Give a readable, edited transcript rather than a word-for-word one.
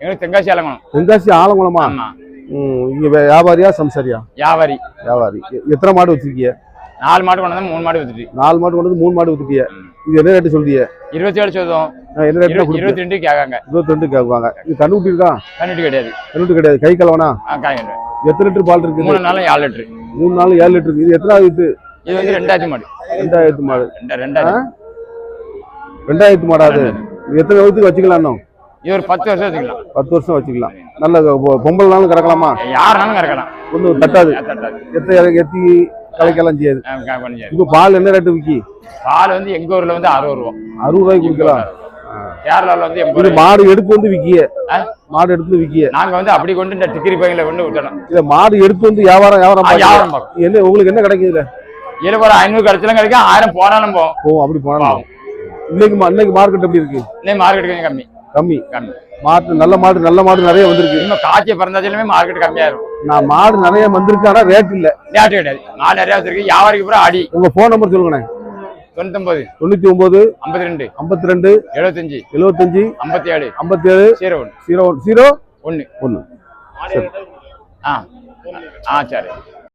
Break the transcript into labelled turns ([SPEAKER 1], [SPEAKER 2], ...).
[SPEAKER 1] எங்களுக்கு தென்காசி ஆலங்குளம்.
[SPEAKER 2] தென்காசி ஆலங்குளமா?
[SPEAKER 1] ஆமா.
[SPEAKER 2] இங்க வியாபாரியா சம்சாரியா?
[SPEAKER 1] வியாபாரி.
[SPEAKER 2] வியாபாரி. எத்தனை மாடு வச்சிருக்கீங்க?
[SPEAKER 1] 4 மாடு கொண்டு வந்து 3 மாடு வித்துட்டு.
[SPEAKER 2] 4 மாடு கொண்டு வந்து 3 மாடு வித்துட்டிய. இது என்ன ரேட்டு சொல்றீங்க?
[SPEAKER 1] 27 சொல்றோம்.
[SPEAKER 2] என்ன ரேட்ல கொடுத்து?
[SPEAKER 1] 22 கேட்காங்க.
[SPEAKER 2] 22 கேக்குவாங்க. இது கண்ணுட்டி இருக்கா?
[SPEAKER 1] கண்ணுட்டி கிடையாது.
[SPEAKER 2] கண்ணுட்டி கிடையாது. கை கலவனா?
[SPEAKER 1] காய்கறி.
[SPEAKER 2] எத்தனை லிட்டர் பால் இருக்கு?
[SPEAKER 1] 3 நாள் 7 லிட்டர்.
[SPEAKER 2] 3 நாள் 7 லிட்டர். இது எத்தனாவது இது?
[SPEAKER 1] இது வந்து 2000 மாடு.
[SPEAKER 2] 2000 மாடு.
[SPEAKER 1] 2000
[SPEAKER 2] மாடா அது? எத்தனை வருஷத்துக்கு வச்சுக்கலாம் இன்னும்?
[SPEAKER 1] இது ஒரு 10 வருஷம் வச்சுக்கலாம்.
[SPEAKER 2] 10 வருஷம் வச்சுக்கலாம். நல்ல பொம்பளைனாலும் கறக்கலாமா?
[SPEAKER 1] யாருனாலும் கறக்கலாம்.
[SPEAKER 2] ஒன்றும் தட்டாது. எத்தி கலைக்கலாம் செய்யாது. இப்போ பால் என்ன ரேட்டு விக்கி?
[SPEAKER 1] பால் வந்து எங்க ஊர்ல வந்து 60 ரூபா.
[SPEAKER 2] 60 ரூபாய்க்கு கொடுக்கலாம்.
[SPEAKER 1] கேரளால வந்து 80 ரூபா.
[SPEAKER 2] மாடு எடுத்து வந்து விக்கிய. மாடு எடுத்து விக்கிய.
[SPEAKER 1] நாங்க வந்து அப்படி கொண்டு இந்த டிகிரி பையில கொண்டு விட்டோம்.
[SPEAKER 2] இல்ல மாடு எடுத்து வந்து வியாபாரம் என்ன உங்களுக்கு என்ன கிடைக்கும் இதுல?
[SPEAKER 1] இதுல ஒரு 500 கிடைச்சாலும் கிடைக்கும், 1000 போனாலும் போகும்.
[SPEAKER 2] அப்படி போனாலும். இன்னைக்கு மார்க்கெட் எப்படி இருக்கு?
[SPEAKER 1] இன்னைக்கு மார்க்கெட் கொஞ்சம் கம்மி.
[SPEAKER 2] மாடு நல்ல மாடு நிறைய வந்திருக்கு.
[SPEAKER 1] இன்னும் காய்ச்சி பிறந்தாச்சுமே மார்க்கெட் கம்மியா இருக்கும்.
[SPEAKER 2] நான் மாடு நிறைய வந்திருக்கு, ஆனா ரேட் இல்ல.
[SPEAKER 1] ரேட் கிடையாது. மாடு நிறைய வந்திருக்கு. வியாபாரிக்கு பூரா அடி.
[SPEAKER 2] உங்க போன் நம்பர் சொல்லுங்கண்ணே.
[SPEAKER 1] 99
[SPEAKER 2] 99
[SPEAKER 1] 52
[SPEAKER 2] 52
[SPEAKER 1] 75
[SPEAKER 2] 57
[SPEAKER 1] 57
[SPEAKER 2] 57 01 01
[SPEAKER 1] 1.
[SPEAKER 2] சரி.
[SPEAKER 1] சரி.